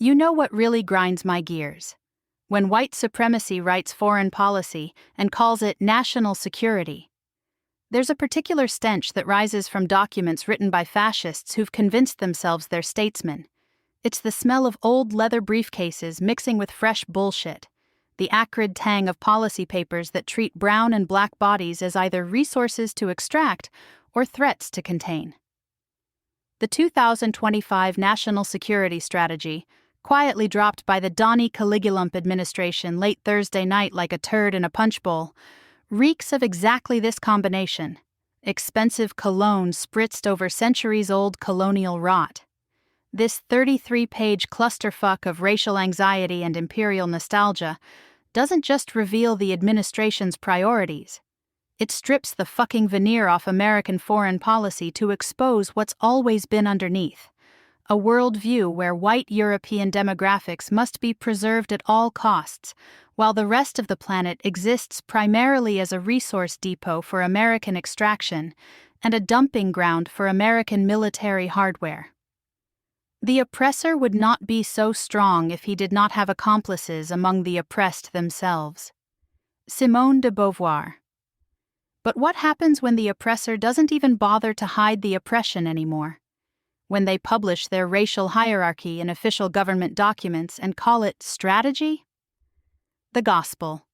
You know what really grinds my gears? When white supremacy writes foreign policy and calls it national security. There's a particular stench that rises from documents written by fascists who've convinced themselves they're statesmen. It's the smell of old leather briefcases mixing with fresh bullshit. The acrid tang of policy papers that treat brown and black bodies as either resources to extract or threats to contain. The 2025 National Security Strategy, quietly dropped by the Donny Caligulump administration late Thursday night like a turd in a punch bowl, reeks of exactly this combination: expensive cologne spritzed over centuries-old colonial rot. This 33-page clusterfuck of racial anxiety and imperial nostalgia doesn't just reveal the administration's priorities. It strips the fucking veneer off American foreign policy to expose what's always been underneath: a worldview where white European demographics must be preserved at all costs, while the rest of the planet exists primarily as a resource depot for American extraction and a dumping ground for American military hardware. The oppressor would not be so strong if he did not have accomplices among the oppressed themselves. Simone de Beauvoir. But what happens when the oppressor doesn't even bother to hide the oppression anymore? When they publish their racial hierarchy in official government documents and call it strategy? The gospel.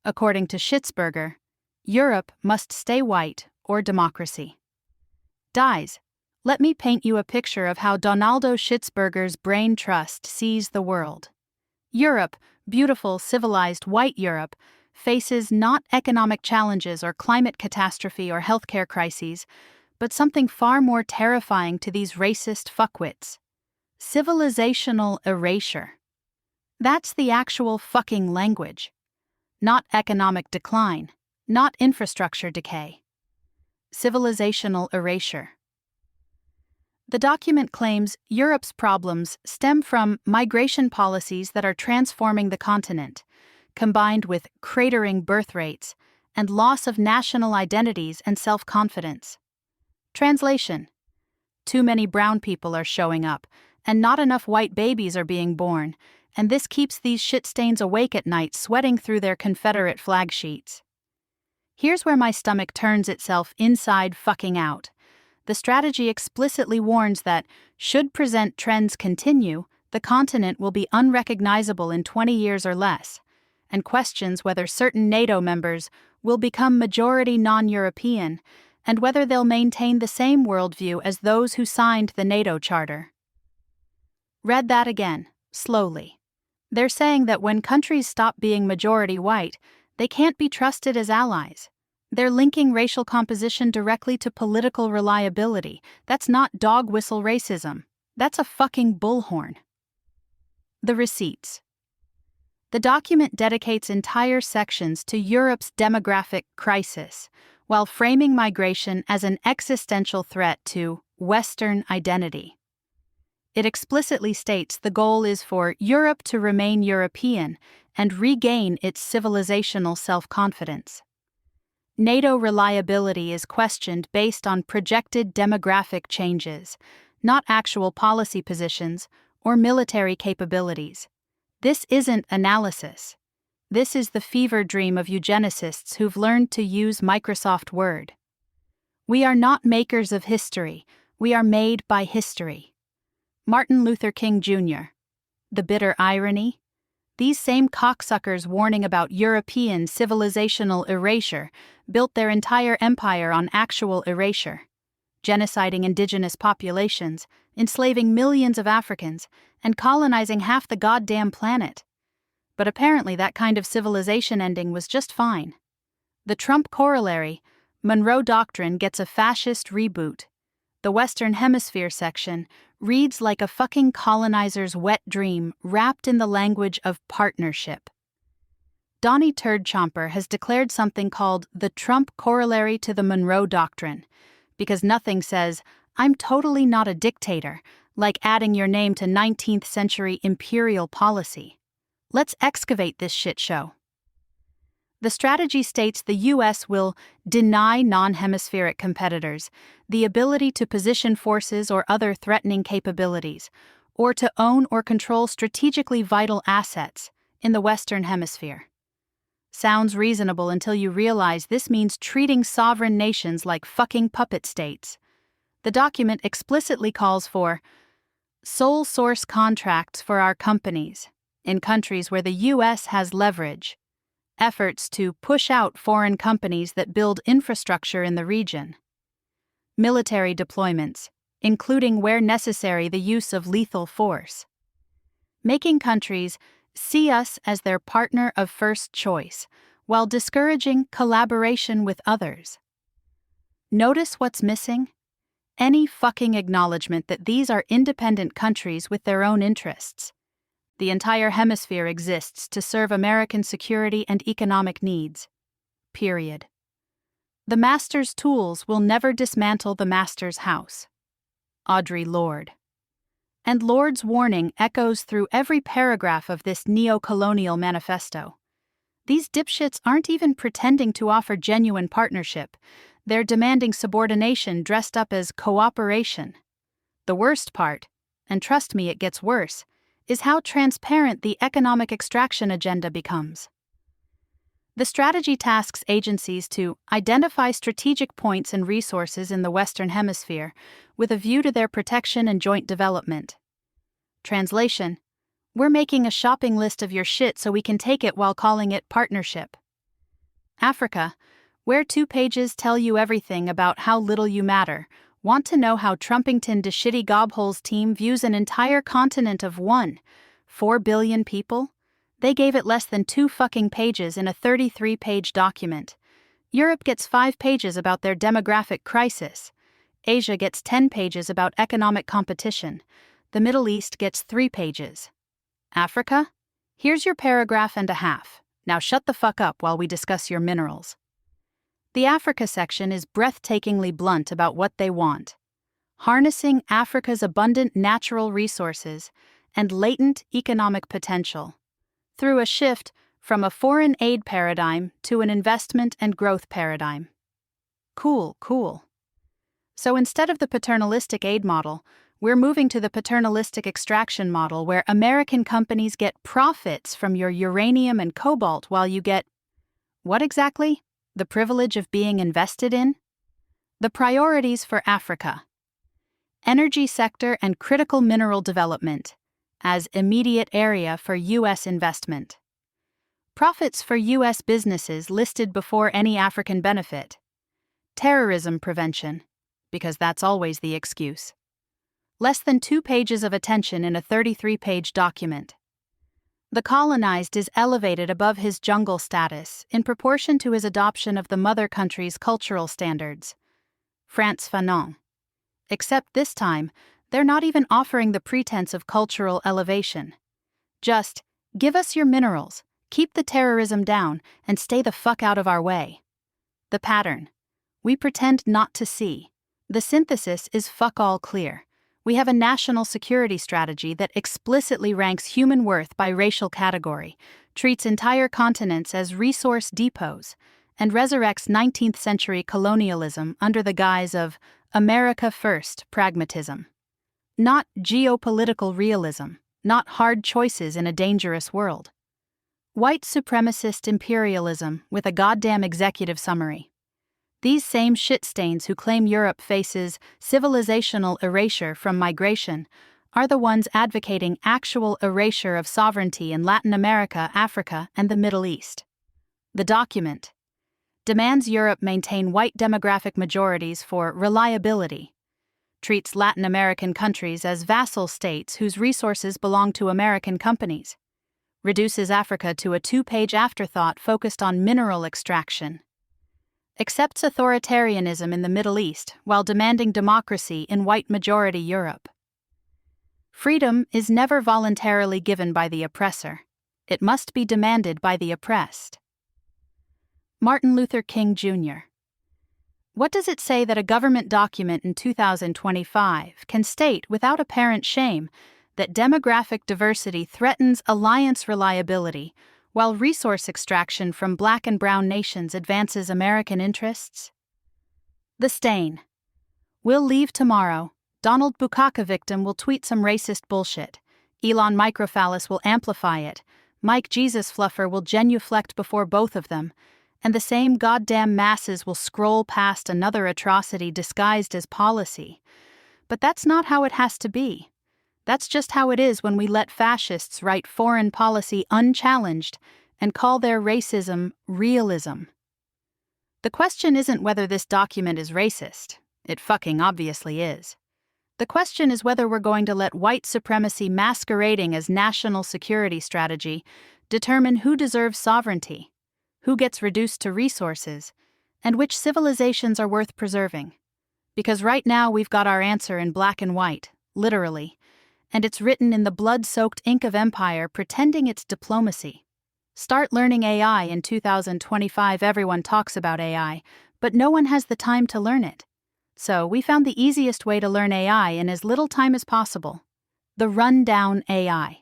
According to Schittsberger, Europe must stay white or democracy dies. Let me paint you a picture of how Donaldo Schittsberger's brain trust sees the world. Europe, beautiful, civilized white Europe, faces not economic challenges or climate catastrophe or healthcare crises, but something far more terrifying to these racist fuckwits: civilizational erasure. That's the actual fucking language. Not economic decline, not infrastructure decay. Civilizational erasure. The document claims Europe's problems stem from migration policies that are transforming the continent, combined with cratering birth rates and loss of national identities and self-confidence. Translation: too many brown people are showing up, and not enough white babies are being born, and this keeps these shit stains awake at night sweating through their Confederate flag sheets. Here's where my stomach turns itself inside fucking out. The strategy explicitly warns that, should present trends continue, the continent will be unrecognizable in 20 years or less, and questions whether certain NATO members will become majority non-European and whether they'll maintain the same worldview as those who signed the NATO Charter. Read that again, slowly. They're saying that when countries stop being majority white, they can't be trusted as allies. They're linking racial composition directly to political reliability. That's not dog whistle racism. That's a fucking bullhorn. The receipts. The document dedicates entire sections to Europe's demographic crisis, while framing migration as an existential threat to Western identity. It explicitly states the goal is for Europe to remain European and regain its civilizational self-confidence. NATO reliability is questioned based on projected demographic changes, not actual policy positions or military capabilities. This isn't analysis. This is the fever dream of eugenicists who've learned to use Microsoft Word. We are not makers of history, we are made by history. Martin Luther King Jr. The bitter irony? These same cocksuckers warning about European civilizational erasure built their entire empire on actual erasure, genociding indigenous populations, enslaving millions of Africans, and colonizing half the goddamn planet. But apparently that kind of civilization ending was just fine. The Trump corollary, Monroe Doctrine, gets a fascist reboot. The Western Hemisphere section reads like a fucking colonizer's wet dream wrapped in the language of partnership. Donnie Turdchomper has declared something called the Trump corollary to the Monroe Doctrine, because nothing says, "I'm totally not a dictator," like adding your name to 19th century imperial policy. Let's excavate this shit show. The strategy states the U.S. will deny non-hemispheric competitors the ability to position forces or other threatening capabilities, or to own or control strategically vital assets in the Western Hemisphere. Sounds reasonable until you realize this means treating sovereign nations like fucking puppet states. The document explicitly calls for sole source contracts for our companies in countries where the U.S. has leverage, efforts to push out foreign companies that build infrastructure in the region, military deployments, including where necessary the use of lethal force, making countries see us as their partner of first choice while discouraging collaboration with others. Notice what's missing? Any fucking acknowledgement that these are independent countries with their own interests. The entire hemisphere exists to serve American security and economic needs. Period. The master's tools will never dismantle the master's house. Audre Lorde. And Lorde's warning echoes through every paragraph of this neo-colonial manifesto. These dipshits aren't even pretending to offer genuine partnership. They're demanding subordination dressed up as cooperation. The worst part, and trust me, it gets worse, is how transparent the economic extraction agenda becomes. The strategy tasks agencies to identify strategic points and resources in the Western Hemisphere with a view to their protection and joint development. Translation: we're making a shopping list of your shit so we can take it while calling it partnership. Africa, where 2 pages tell you everything about how little you matter. Want to know how Trumpington de Shitty Gobhole's team views an entire continent of 4 billion people? They gave it less than 2 fucking pages in a 33-page document. Europe gets 5 pages about their demographic crisis. Asia gets 10 pages about economic competition. The Middle East gets 3 pages. Africa? Here's your paragraph and a half. Now shut the fuck up while we discuss your minerals. The Africa section is breathtakingly blunt about what they want. Harnessing Africa's abundant natural resources and latent economic potential through a shift from a foreign aid paradigm to an investment and growth paradigm. Cool. So instead of the paternalistic aid model, we're moving to the paternalistic extraction model where American companies get profits from your uranium and cobalt while you get, what exactly? The privilege of being invested in? The priorities for Africa. Energy sector and critical mineral development as immediate area for U.S. investment. Profits for U.S. businesses listed before any African benefit. Terrorism prevention, because that's always the excuse. Less than 2 pages of attention in a 33-page document. The colonized is elevated above his jungle status in proportion to his adoption of the mother country's cultural standards. France Fanon. Except this time, they're not even offering the pretense of cultural elevation. Just, give us your minerals, keep the terrorism down, and stay the fuck out of our way. The pattern. We pretend not to see. The synthesis is fuck all clear. We have a national security strategy that explicitly ranks human worth by racial category, treats entire continents as resource depots, and resurrects 19th century colonialism under the guise of America First pragmatism. Not geopolitical realism, not hard choices in a dangerous world. White supremacist imperialism with a goddamn executive summary. These same shitstains who claim Europe faces civilizational erasure from migration are the ones advocating actual erasure of sovereignty in Latin America, Africa, and the Middle East. The document demands Europe maintain white demographic majorities for reliability, treats Latin American countries as vassal states whose resources belong to American companies, reduces Africa to a 2-page afterthought focused on mineral extraction, accepts authoritarianism in the Middle East while demanding democracy in white-majority Europe. Freedom is never voluntarily given by the oppressor. It must be demanded by the oppressed. Martin Luther King Jr. What does it say that a government document in 2025 can state without apparent shame that demographic diversity threatens alliance reliability while resource extraction from Black and brown nations advances American interests? The stain. We'll leave tomorrow, Donald Bukaka victim will tweet some racist bullshit. Elon Microphallus will amplify it. Mike Jesus Fluffer will genuflect before both of them. And the same goddamn masses will scroll past another atrocity disguised as policy. But that's not how it has to be. That's just how it is when we let fascists write foreign policy unchallenged and call their racism realism. The question isn't whether this document is racist. It fucking obviously is. The question is whether we're going to let white supremacy masquerading as national security strategy determine who deserves sovereignty, who gets reduced to resources, and which civilizations are worth preserving. Because right now we've got our answer in black and white, literally, and it's written in the blood-soaked ink of empire pretending it's diplomacy. Start learning AI in 2025. Everyone talks about AI, but no one has the time to learn it. So we found the easiest way to learn AI in as little time as possible. The Rundown AI.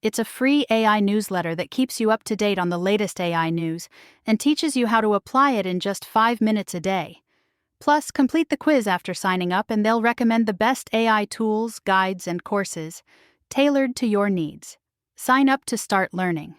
It's a free AI newsletter that keeps you up to date on the latest AI news and teaches you how to apply it in just 5 minutes a day. Plus, complete the quiz after signing up and they'll recommend the best AI tools, guides, and courses tailored to your needs. Sign up to start learning.